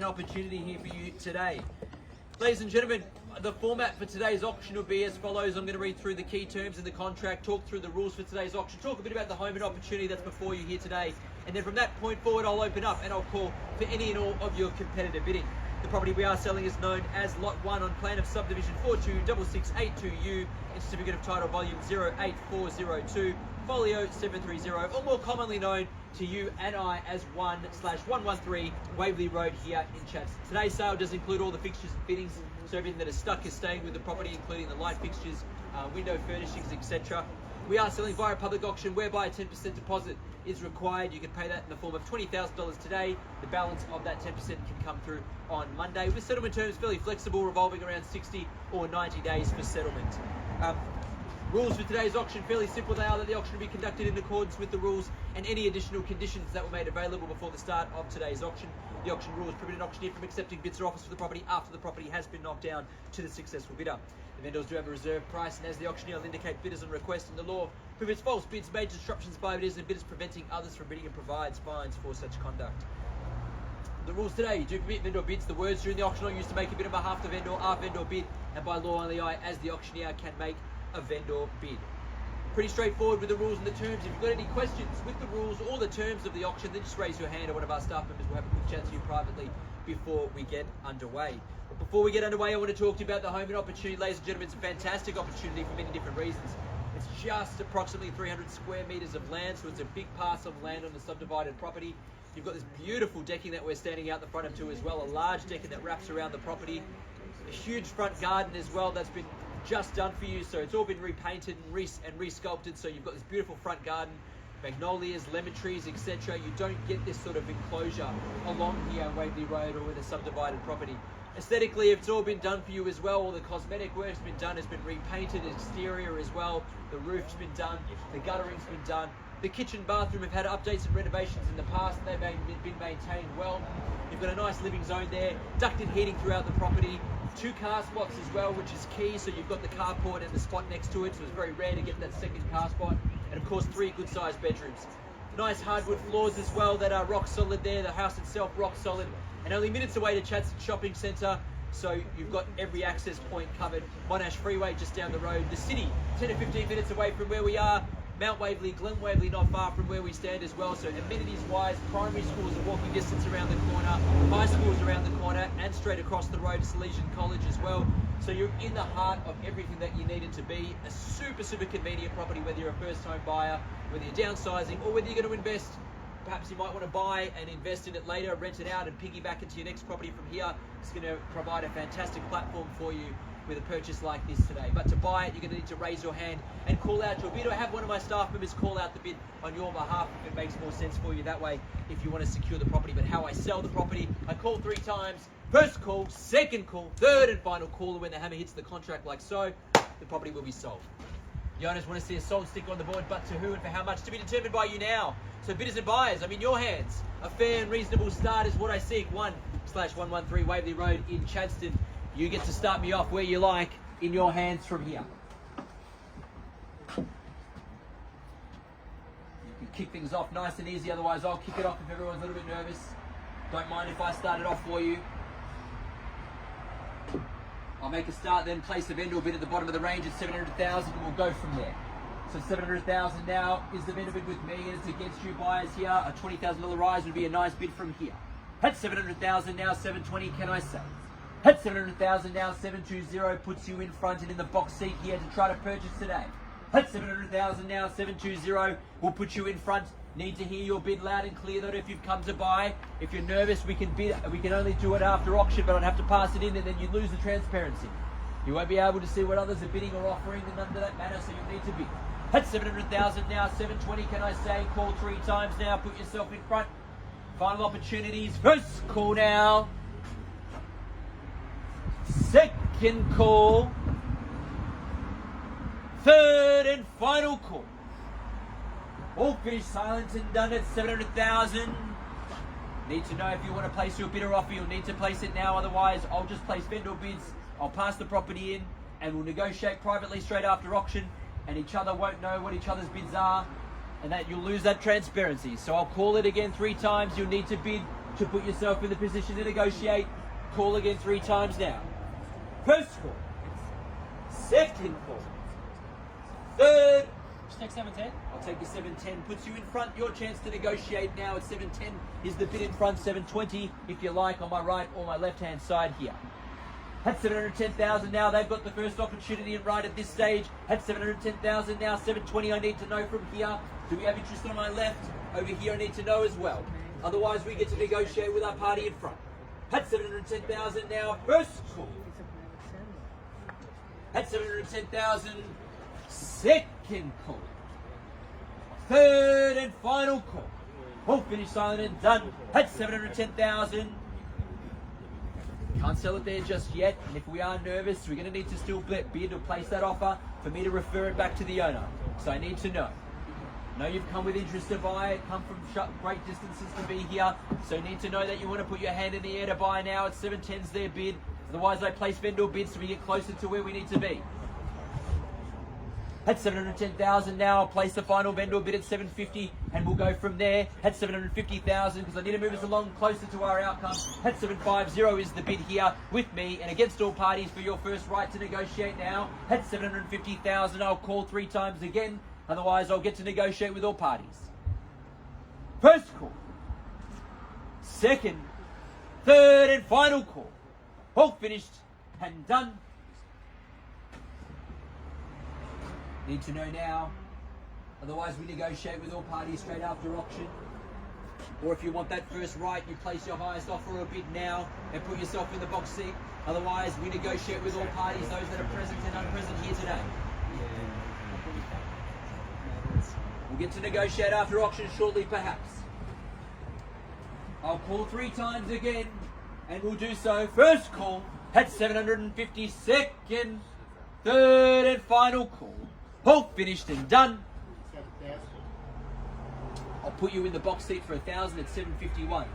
opportunity here for you today. Ladies and gentlemen, the format for today's auction will be as follows. I'm going to read through the key terms in the contract, talk through the rules for today's auction, talk a bit about the home and opportunity that's before you here today, and then from that point forward I'll open up and I'll call for any and all of your competitive bidding. The property we are selling is known as Lot 1 on plan of subdivision 426682U and certificate of title volume 08402, folio 730, or more commonly known to you and I as 1/113 Waverley Road here in Chadstone. Today's sale does include all the fixtures and fittings, so everything that is stuck is staying with the property, including the light fixtures, window furnishings, etc. We are selling via public auction whereby a 10% deposit is required. You can pay that in the form of $20,000 today. The balance of that 10% can come through on Monday, with settlement terms fairly flexible, revolving around 60 or 90 days for settlement. Rules for today's auction, fairly simple. They are that the auction will be conducted in accordance with the rules and any additional conditions that were made available before the start of today's auction. The auction rules prohibit an auctioneer from accepting bids or offers for the property after the property has been knocked down to the successful bidder. The vendors do have a reserve price, and as the auctioneer will indicate bidders on request, and the law prohibits false bids, major disruptions by bidders, and bidders preventing others from bidding, and provides fines for such conduct. The rules today do permit vendor bids. The words during the auction are used to make a bid on behalf of the vendor are vendor bid, and by law only I, as the auctioneer, can make a vendor bid. Pretty straightforward with the rules and the terms. If you've got any questions with the rules or the terms of the auction, then just raise your hand, or one of our staff members will have a quick chat to you privately before we get underway. But before we get underway, I want to talk to you about the home and opportunity. Ladies and gentlemen, it's a fantastic opportunity for many different reasons. It's just approximately 300 square meters of land, so it's a big parcel of land on the subdivided property. You've got this beautiful decking that we're standing out the front of too as well, a large decking that wraps around the property, a huge front garden as well that's been just done for you, so it's all been repainted and resculpted, so you've got this beautiful front garden, magnolias, lemon trees, etc. You don't get this sort of enclosure along here on Waverley Road or with a subdivided property. Aesthetically, it's all been done for you as well. All the cosmetic work's been done, it's been repainted, exterior as well, the roof's been done, the guttering's been done. The kitchen, bathroom have had updates and renovations in the past, and they've been maintained well. You've got a nice living zone there, ducted heating throughout the property, 2 car spots as well, which is key. So you've got the carport and the spot next to it, so it's very rare to get that second car spot. And of course, 3 good sized bedrooms. Nice hardwood floors as well that are rock solid there. The house itself rock solid, and only minutes away to Chadstone Shopping Centre. So you've got every access point covered. Monash Freeway just down the road. The city, 10 to 15 minutes away from where we are. Mount Waverley, Glen Waverley, not far from where we stand as well. So amenities-wise, primary schools are walking distance around the corner, high schools around the corner, and straight across the road to Salesian College as well. So you're in the heart of everything that you need it to be. A super, super convenient property, whether you're a first-home buyer, whether you're downsizing, or whether you're going to invest. Perhaps you might want to buy and invest in it later, rent it out and piggyback into your next property from here. It's going to provide a fantastic platform for you with a purchase like this today. But to buy it, you're going to need to raise your hand and call out your bid, or have one of my staff members call out the bid on your behalf if it makes more sense for you that way, if you want to secure the property. But how I sell the property, I call 3 times. First call, second call, third and final call, and when the hammer hits the contract like so, the property will be sold. The owners want to see a sold sticker on the board, but to who and for how much to be determined by you now. So bidders and buyers, I'm in your hands. A fair and reasonable start is what I seek. 1/113 Waverley Road in Chadstone. You get to start me off where you like, in your hands from here. You can kick things off nice and easy, otherwise I'll kick it off if everyone's a little bit nervous. Don't mind if I start it off for you. I'll make a start, then place the vendor bid at the bottom of the range at 700,000, and we'll go from there. So 700,000 now is the vendor bid with me, and it's against you buyers here. A $20,000 rise would be a nice bid from here. At 700,000 now, 720, can I say? At 700,000 now, 720 puts you in front and in the box seat here to try to purchase today. At 700,000 now, 720 will put you in front. Need to hear your bid loud and clear though if you've come to buy. If you're nervous, we can bid. We can only do it after auction, but I'd have to pass it in, and then you lose the transparency. You won't be able to see what others are bidding or offering, and none of that matter, so you'll need to bid. At 700,000 now, 720, can I say? Call 3 times now, put yourself in front. Final opportunities. First call now. Second call. Third and final call. All finished, silent and done at 700,000. Need to know if you want to place your bid or offer. You'll need to place it now, otherwise I'll just place vendor bids. I'll pass the property in, and we'll negotiate privately straight after auction, and each other won't know what each other's bids are, and that you'll lose that transparency. So I'll call it again 3 times. You'll need to bid to put yourself in the position to negotiate. Call again 3 times now. First call. Second call. Third. Just take 710. I'll take your 710. Puts you in front. Your chance to negotiate now at 710 is the bid in front. 720 if you like on my right or my left hand side here. At 710,000 now, they've got the first opportunity and right at this stage. At 710,000 now, 720 I need to know from here. Do we have interest on my left? Over here I need to know as well. Otherwise we get to negotiate with our party in front. At 710,000 now, first call. At 710,000, second call. Third and final call. All finished, silent and done. At 710,000. Can't sell it there just yet, and if we are nervous, we're going to need to still bid or place that offer for me to refer it back to the owner. So I need to know. I know you've come with interest to buy it, come from great distances to be here, so need to know that you want to put your hand in the air to buy now. At 710's their bid, otherwise I place vendor bids so we get closer to where we need to be. At 710,000 now, I'll place the final vendor bid at 750 and we'll go from there. At 750,000 because I need to move us along closer to our outcome. At 750 is the bid here with me and against all parties for your first right to negotiate now. At 750,000 I'll call 3 times again, otherwise I'll get to negotiate with all parties. First call, second, third and final call. All finished and done. Need to know now, otherwise we negotiate with all parties straight after auction. Or if you want that first right, you place your highest offer or bid now and put yourself in the box seat. Otherwise we negotiate with all parties, those that are present and unpresent here today. We'll get to negotiate after auction shortly perhaps. I'll call 3 times again and we'll do so. First call at 750, second, third and final call. All finished and done. I'll put you in the box seat for 1,000 at 751.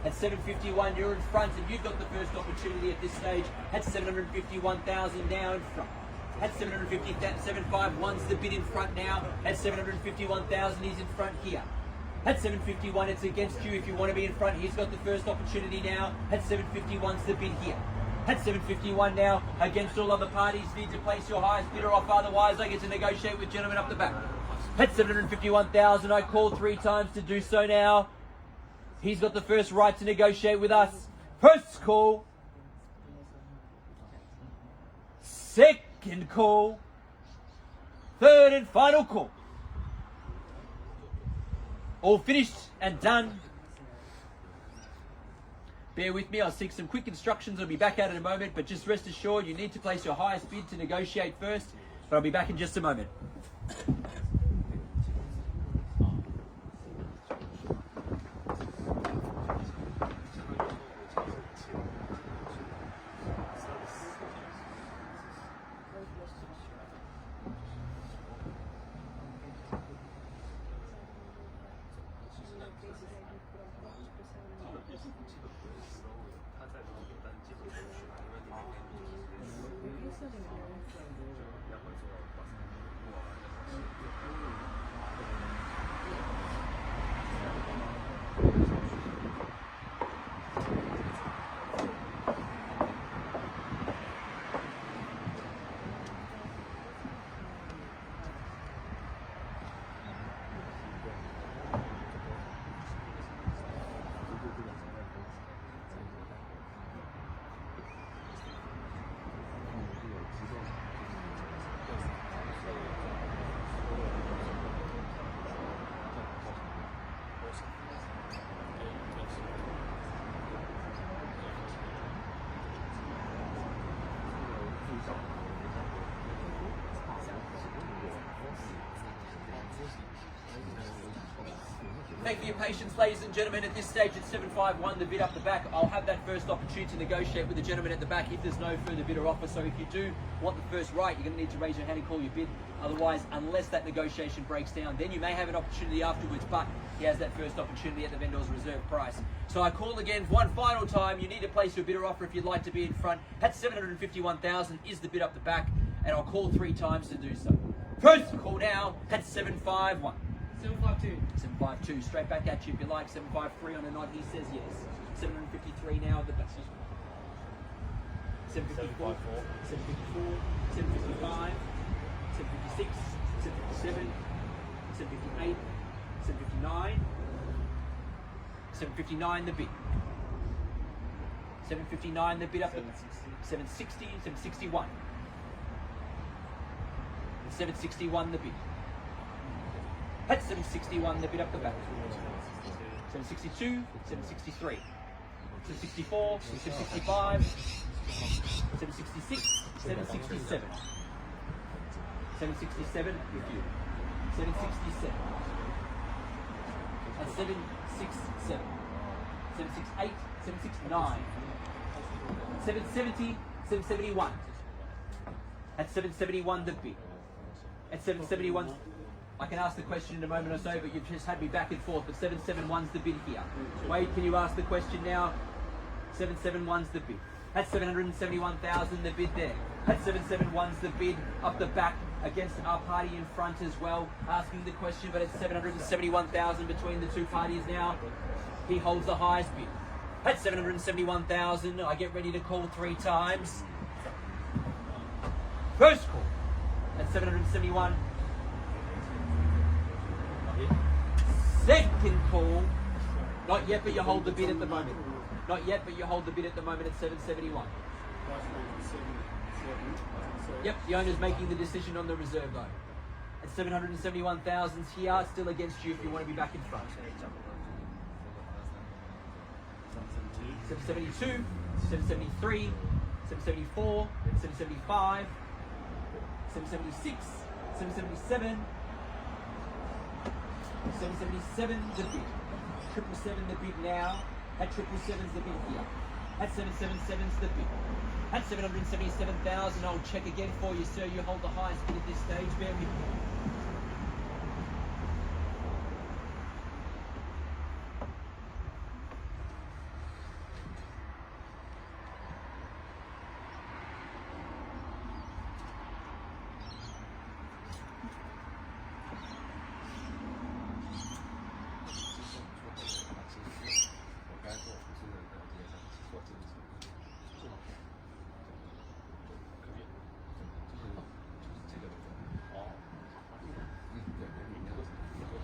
At 751, you're in front and you've got the first opportunity at this stage. At 751,000 now in front. At 750, 751's the bid in front now. At 751,000, he's in front here. At 751, it's against you if you want to be in front. He's got the first opportunity now. At 751's the bid here. At 751 now, against all other parties, need to place your highest bidder off, otherwise I get to negotiate with gentlemen up the back. At 751,000, I call 3 times to do so now. He's got the first right to negotiate with us. First call. Second call. Third and final call. All finished and done. Bear with me, I'll seek some quick instructions. I'll be back out in a moment, but just rest assured you need to place your highest bid to negotiate first. But I'll be back in just a moment. Thank you for your patience, ladies and gentlemen. At this stage, it's 751, the bid up the back. I'll have that first opportunity to negotiate with the gentleman at the back if there's no further bid or offer. So if you do want the first right, you're going to need to raise your hand and call your bid. Otherwise, unless that negotiation breaks down, then you may have an opportunity afterwards, but he has that first opportunity at the vendor's reserve price. So I call again one final time. You need to place your bid or offer if you'd like to be in front. At 751,000 is the bid up the back, and I'll call 3 times to do so. First call now at 751. 752. 752, straight back at you if you like. 753 on a nod, he says yes. 753 now at the back. 754, 754, 755, 756, 757, 758, 759, 759 the bid. 759 the bid up to 760, 761. And 761 the bid. At 761 the bid up the back. 762, 763, 764, 765, 766, 767. 767 review. 767. At 767. 768, 769. 770, 771. At 771 the bid. At 771, I can ask the question in a moment or so, but you've just had me back and forth. But 771's the bid here. Wade, can you ask the question now? 771's the bid. At 771,000 the bid there. At 771's the bid up the back against our party in front as well. Asking the question, but it's 771,000 between the two parties now. He holds the highest bid. At 771,000, I get ready to call 3 times. First call at 771. Second call, not yet, but you hold the bid at the moment. Not yet, but you hold the bid at the moment at 771. Yep, the owner's making the decision on the reserve though. At 771,000's here, still against you if you want to be back in front. 772, 773, 774, 775, 776, 777, 777 the bid. 777 the bid now. At 777's the bid here. At 777's the bid. At 777,000, I'll check again for you, sir. You hold the highest bid at this stage. Bear with me.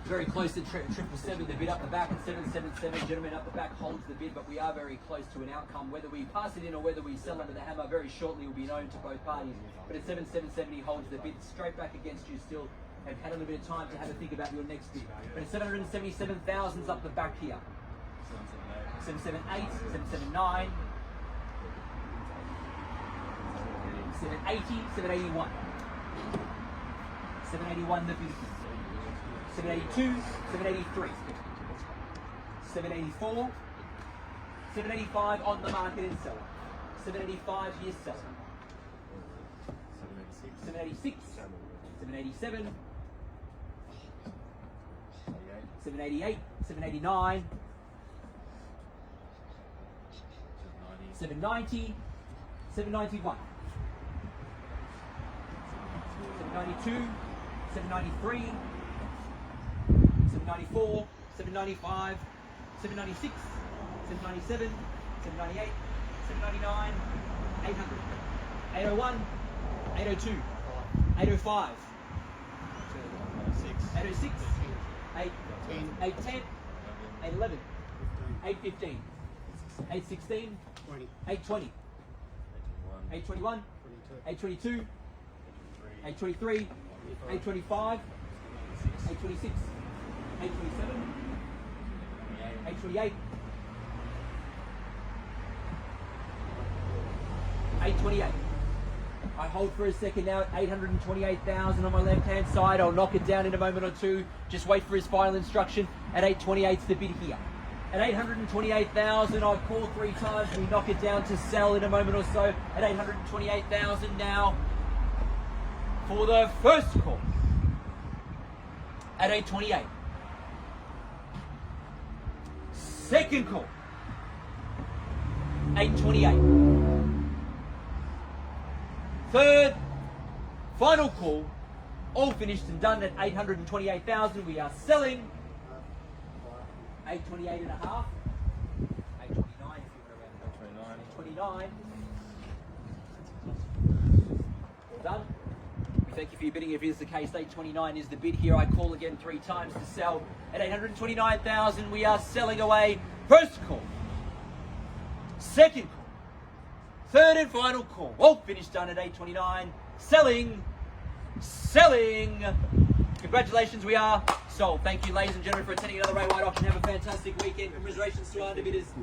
Very close to 777, the bid up the back at 777. Gentlemen up the back holds the bid, but we are very close to an outcome. Whether we pass it in or whether we sell under the hammer very shortly will be known to both parties. But at 777 he holds the bid straight back against you still. Have had a little bit of time to have a think about your next bid. But at 777,000's up the back here. 778, 779, 780, 781. 781 the bid. 782, 783, 784, 785 on the market in seller. 785 here seller. 786, 787, 788, 789, 790, 791, 792, 793, 794, 795, 796, 797, 798, 799, 800, 801, 802, 805, 806, 810, 811, 815, 816, 820, 821, 822, 823, 825, 826, 827, 828, 828. I hold for a second now at 828,000 on my left hand side. I'll knock it down in a moment or two. Just wait for his final instruction. At 828's the bid here. At 828,000, I've called 3 times. We knock it down to sell in a moment or so. At 828,000 now for the first call. At 828. Second call. 828. Third, final call, all finished and done at 828,000. We are selling 828 and a half, 829, 829. Well done. We thank you for your bidding. If it is the case, 829 is the bid here. I call again 3 times to sell at 829,000. We are selling away. First call, second call, third and final call. All finished done at 829. Selling. Congratulations, we are sold. Thank you, ladies and gentlemen, for attending another Ray White auction. Have a fantastic weekend. Congratulations to our underbidders.